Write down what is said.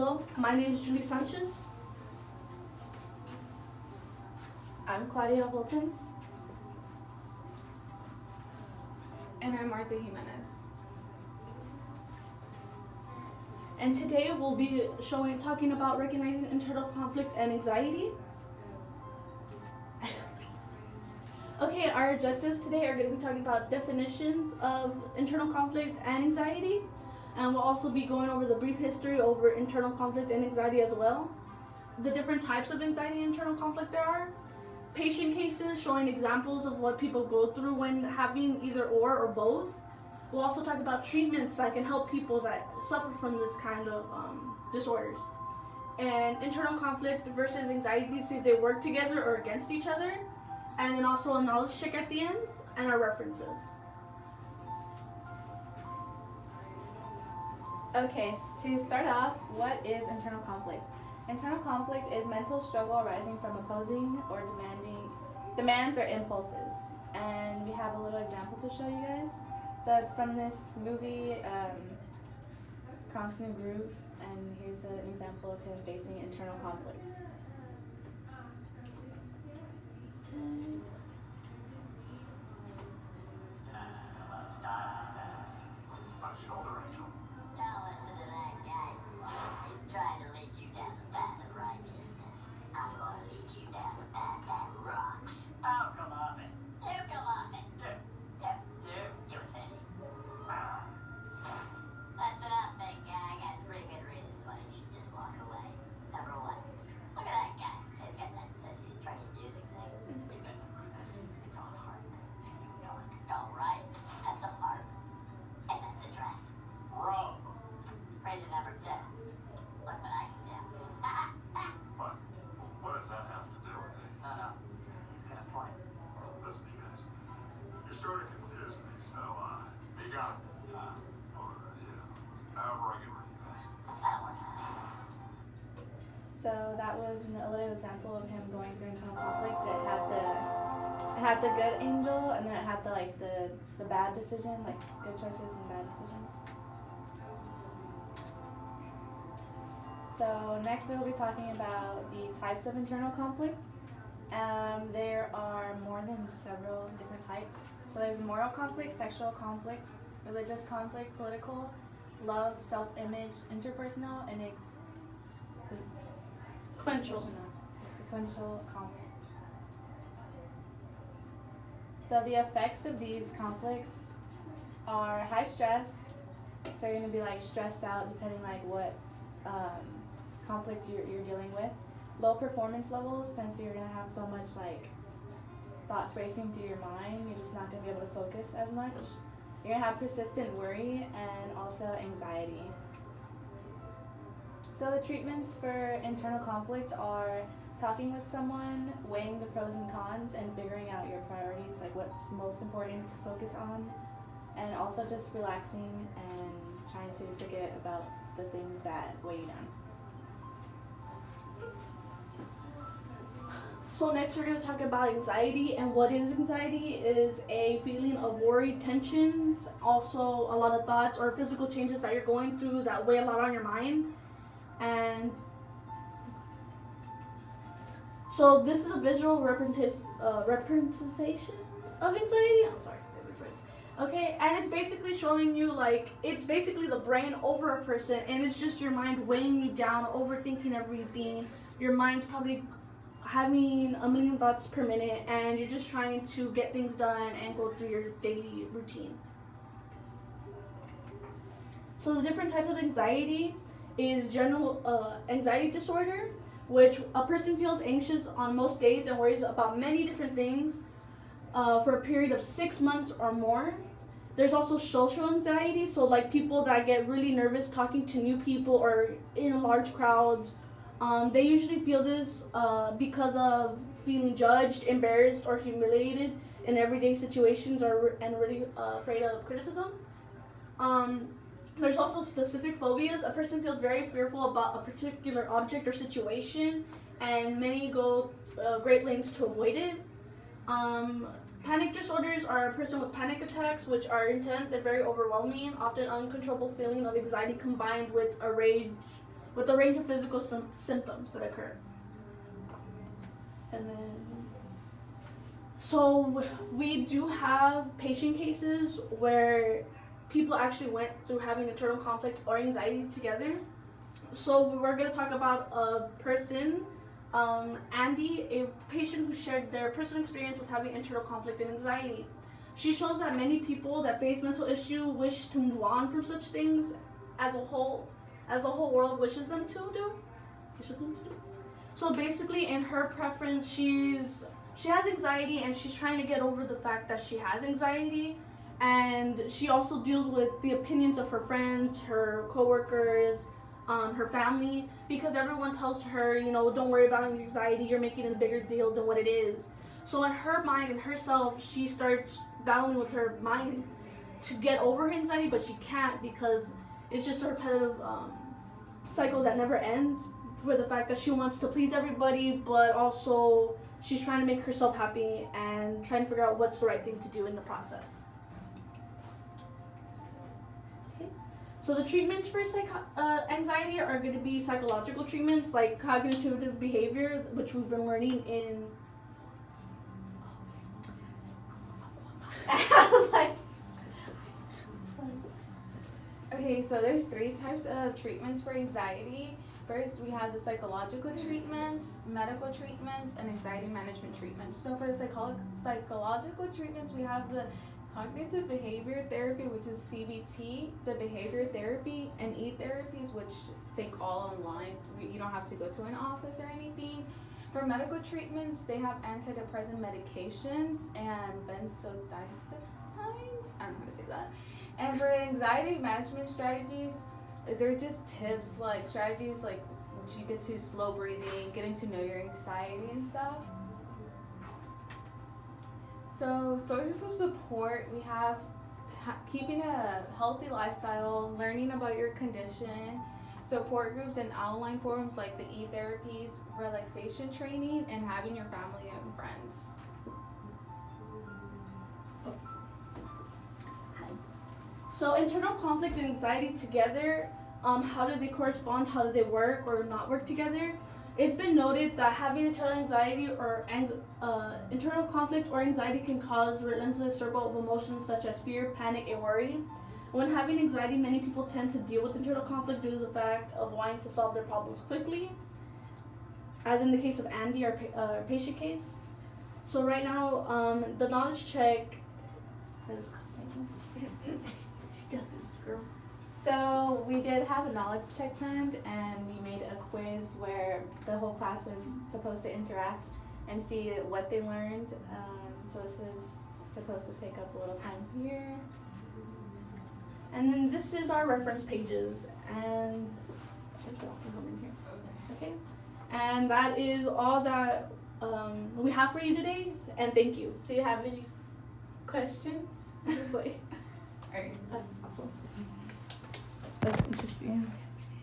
Hello, my name is Julie Sanchez. I'm Claudia Holton. And I'm Martha Jimenez. And today we'll be talking about recognizing internal conflict and anxiety. Okay, our objectives today are going to be talking about definitions of internal conflict and anxiety. And we'll also be going over the brief history over internal conflict and anxiety as well. The different types of anxiety and internal conflict there are. Patient cases showing examples of what people go through when having either or both. We'll also talk about treatments that can help people that suffer from this kind of disorders. And internal conflict versus anxiety, see if they work together or against each other. And then also a knowledge check at the end and our references. Okay, to start off, what is internal conflict? Internal conflict is mental struggle arising from opposing or demands or impulses. And we have a little example to show you guys. So it's from this movie, Kronk's New Groove, and here's an example of him facing internal conflict. So that was a little example of him going through internal conflict. It had the good angel, and then it had the bad decision, like good choices and bad decisions. So next we'll be talking about the types of internal conflict. There are more than several different types. So there's moral conflict, sexual conflict, religious conflict, political, love, self-image, interpersonal, and sequential conflict. So the effects of these conflicts are high stress. So you're going to be like stressed out depending like what conflict you're dealing with. Low performance levels, since you're going to have so much like thoughts racing through your mind, you're just not going to be able to focus as much. You're going to have persistent worry and also anxiety. So the treatments for internal conflict are talking with someone, weighing the pros and cons, and figuring out your priorities, like what's most important to focus on, and also just relaxing and trying to forget about the things that weigh you down. So next we're going to talk about anxiety, and what is anxiety is a feeling of worry, tensions, also a lot of thoughts or physical changes that you're going through that weigh a lot on your mind. And so this is a visual representation of anxiety. I'm sorry to say these words. Okay, and it's basically showing you like, it's basically the brain over a person, and it's just your mind weighing you down, overthinking everything. Your mind's probably having a million thoughts per minute, and you're just trying to get things done and go through your daily routine. So the different types of anxiety is general anxiety disorder, which a person feels anxious on most days and worries about many different things for a period of 6 months or more. There's also social anxiety, so like people that get really nervous talking to new people or in large crowds. They usually feel this because of feeling judged, embarrassed, or humiliated in everyday situations, and really afraid of criticism. There's also specific phobias. A person feels very fearful about a particular object or situation, and many go great lengths to avoid it. Panic disorders are a person with panic attacks, which are intense and very overwhelming, often uncontrollable feeling of anxiety combined with a rage with a range of physical symptoms that occur. And then, so we do have patient cases where people actually went through having internal conflict or anxiety together. So we're going to talk about a person, Andy, a patient who shared their personal experience with having internal conflict and anxiety. She shows that many people that face mental issue wish to move on from such things as a whole world wishes them to do. So basically, in her preference, she has anxiety and she's trying to get over the fact that she has anxiety, and she also deals with the opinions of her friends, her coworkers, her family, because everyone tells her, you know, don't worry about anxiety, you're making it a bigger deal than what it is. So in her mind and herself, she starts battling with her mind to get over her anxiety, but she can't because it's just a repetitive cycle that never ends, for the fact that she wants to please everybody, but also she's trying to make herself happy and trying to figure out what's the right thing to do in the process. Okay. So the treatments for anxiety are going to be psychological treatments like cognitive behavior, which we've been learning in Okay, so there's 3 types of treatments for anxiety. First, we have the psychological treatments, medical treatments, and anxiety management treatments. So for the psychological treatments, we have the cognitive behavior therapy, which is CBT, the behavior therapy, and e-therapies, which take all online. You don't have to go to an office or anything. For medical treatments, they have antidepressant medications and benzodiazepines. I don't know how to say that. And for anxiety management strategies, they're just tips, like strategies like which you get to slow breathing, getting to know your anxiety and stuff. So sources of support, we have keeping a healthy lifestyle, learning about your condition, support groups and online forums like the e-therapies, relaxation training, and having your family and friends. So internal conflict and anxiety together, how do they correspond, how do they work or not work together? It's been noted that having internal anxiety or internal conflict or anxiety can cause a relentless circle of emotions such as fear, panic, and worry. When having anxiety, many people tend to deal with internal conflict due to the fact of wanting to solve their problems quickly, as in the case of Andy, our patient case. So right now, the knowledge check is got this girl. So we did have a knowledge check planned, and we made a quiz where the whole class was supposed to interact and see what they learned. So this is supposed to take up a little time here. And then this is our reference pages, and okay, and that is all that we have for you today. And thank you. Do you have any questions? Bye. Alright. Awesome. That's interesting.